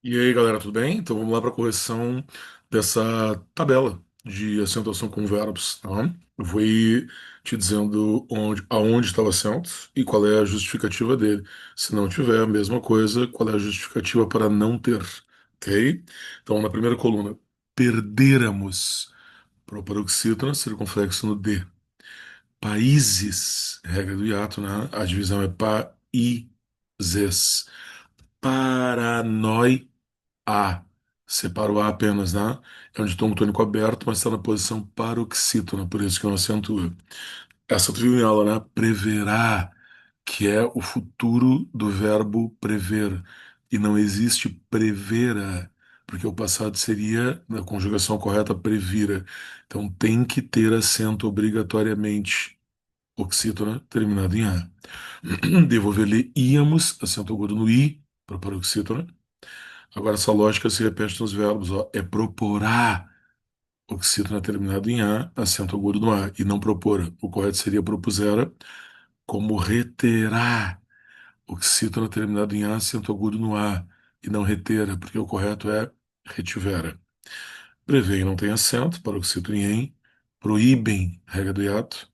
E aí, galera, tudo bem? Então vamos lá para a correção dessa tabela de acentuação com verbos, tá? Eu vou ir te dizendo aonde está o acento e qual é a justificativa dele. Se não tiver a mesma coisa, qual é a justificativa para não ter, ok? Então, na primeira coluna, perderamos, paroxítono, circunflexo no D. Países, regra do hiato, né? A divisão é países. Paranoi a. Separa o A apenas, né? É um ditongo tônico aberto, mas está na posição paroxítona, por isso que eu não acentuo. Essa tu viu em aula, né? Preverá, que é o futuro do verbo prever. E não existe prevera, porque o passado seria, na conjugação correta, previra. Então tem que ter acento obrigatoriamente. Oxítona, terminado em A. Devolver-lhe íamos, acento agudo no I, para paroxítona. Agora, essa lógica se repete nos verbos, ó. É proporá, oxítona terminado em A, acento agudo no A, e não propora. O correto seria propusera, como reterá, oxítona terminado em A, acento agudo no A, e não retera, porque o correto é retivera. Prevêem não tem acento, paroxítona em em. Proíbem, regra do hiato.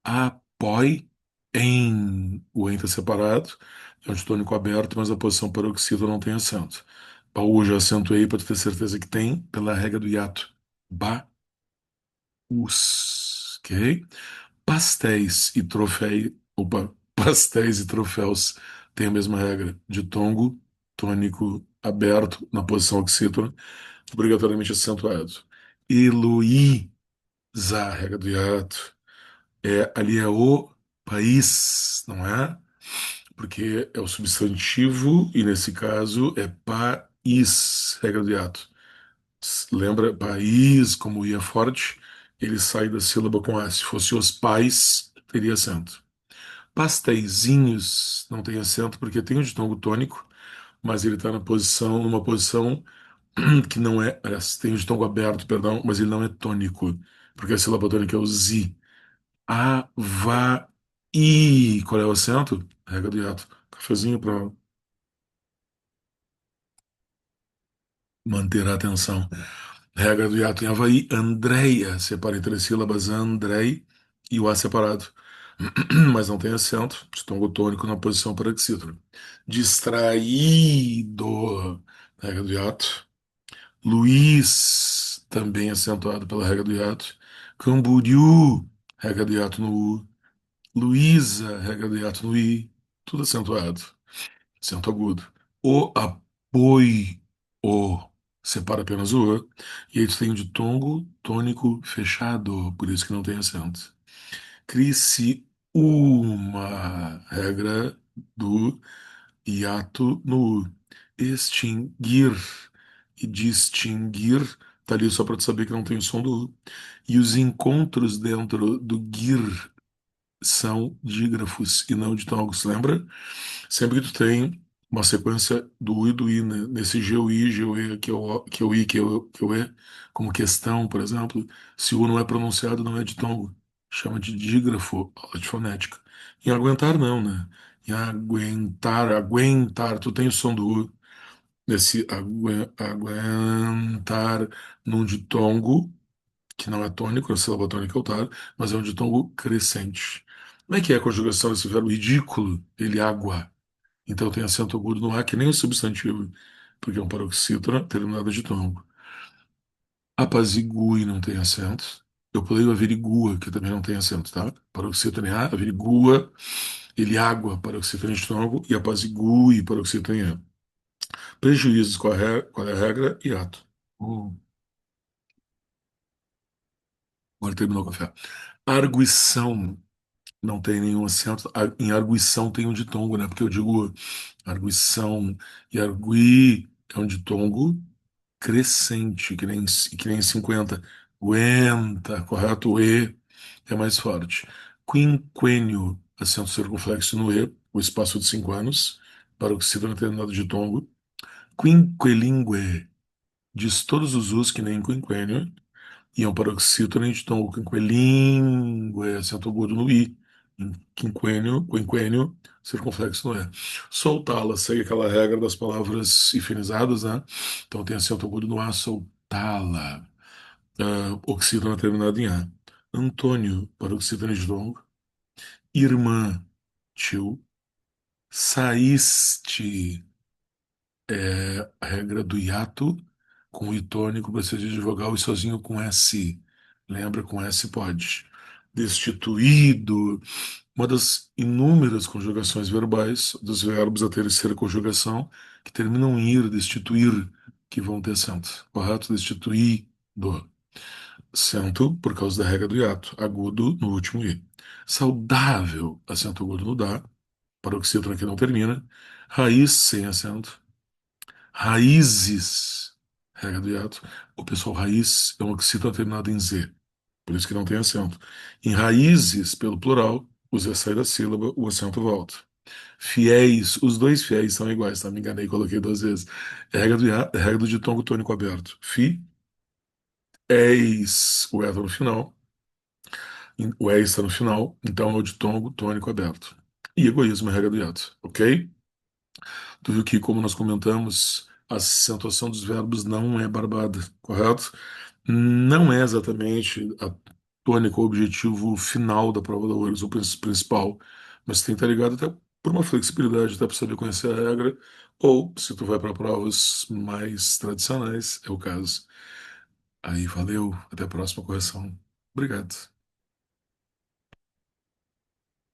Apoie em. O em está separado, é um tônico aberto, mas a posição paroxítona não tem acento. Ou já acentuei para ter certeza que tem, pela regra do hiato. Baús, ok? Pastéis e troféus. Opa, pastéis e troféus têm a mesma regra. Ditongo, tônico aberto, na posição oxítona, obrigatoriamente acentuado. Heloísa, regra do hiato. Ali é o país, não é? Porque é o substantivo e nesse caso é país, regra do hiato. Lembra, país, como ia forte, ele sai da sílaba com A. Se fosse os pais, teria acento. Pasteizinhos não tem acento porque tem o ditongo tônico, mas ele está numa posição que não é, aliás, tem o ditongo aberto, perdão, mas ele não é tônico, porque a sílaba tônica é o zi. Havaí. Qual é o acento? Regra do hiato. Cafezinho para manter a atenção. Regra do hiato em Havaí. Andréia. Separa em três sílabas. Andrei e o A separado. Mas não tem acento. Ditongo tônico na posição paroxítona. Distraído. Regra do hiato. Luiz. Também acentuado pela regra do hiato. Camboriú. Regra do hiato no U. Luísa, regra de hiato no I, tudo acentuado, acento agudo. O apoio, o, separa apenas o E, e aí tu tem o ditongo tônico fechado, por isso que não tem acento. Criciúma, regra do hiato no U. Extinguir e distinguir, tá ali só para tu saber que não tem o som do U. E os encontros dentro do GIR são dígrafos e não ditongos, lembra? Sempre que tu tem uma sequência do U e do I, né? Nesse GUI, GUE, que é o I, que é o E, como questão, por exemplo, se o U não é pronunciado, não é ditongo. Chama de dígrafo, aula de fonética. Em aguentar, não, né? Em aguentar, aguentar, tu tem o som do U. Nesse aguentar num ditongo, que não é tônico, a sílaba tônica é o tar, mas é um ditongo crescente. Como é que é a conjugação desse verbo ridículo? Ele água. Então tem acento agudo no A, que nem o substantivo, porque é um paroxítona terminado de ditongo. Apazigue não tem acento. Eu pulei o averigua, que também não tem acento, tá? Paroxítona em A, averigua, ele água, paroxítona em ditongo, e apazigue, paroxítona em A. Prejuízos, qual é a regra? Hiato. Hum, Agora terminou o café. Arguição. Não tem nenhum acento. Em arguição tem um ditongo, né? Porque eu digo arguição e argui é um ditongo crescente, que nem 50. Aguenta, correto? O E é mais forte. Quinquênio, acento circunflexo no E, o espaço de 5 anos, paroxítona terminado de ditongo. Quinquelingue, diz todos os Us que nem quinquênio, e é um paroxítona em ditongo. Quinquelingue, acento agudo no I Em quinquênio, circunflexo não é. Soltá-la, segue aquela regra das palavras hifenizadas, né? Então tem acento agudo no A, soltá-la. Oxítona terminada em A. Antônio, paroxítona de longo. Irmã, tio. Saíste, a regra do hiato, com o i tônico, precisa de vogal e sozinho com S. Lembra, com S pode. Destituído, uma das inúmeras conjugações verbais dos verbos a terceira conjugação que terminam em ir, destituir, que vão ter acento. Correto? Destituído. Acento por causa da regra do hiato. Agudo no último i. Saudável, acento agudo no dá. Paroxítona que não termina. Raiz sem acento. Raízes, regra do hiato. O pessoal raiz é um oxítona terminado em Z. Por isso que não tem acento. Em raízes, pelo plural, o Z sai da sílaba, o acento volta. Fiéis, os dois fiéis são iguais, tá? Me enganei, coloquei duas vezes. É regra do ditongo tônico aberto. Eis, o E tá no final. O E está no final, então é o ditongo tônico aberto. E egoísmo é regra do hiato, ok? Tu viu que, como nós comentamos, a acentuação dos verbos não é barbada, correto? Não é exatamente a tônica, o objetivo final da prova da URGS, o principal, mas tem que estar ligado até por uma flexibilidade, até para saber conhecer a regra, ou se tu vai para provas mais tradicionais, é o caso. Aí, valeu, até a próxima correção. Obrigado.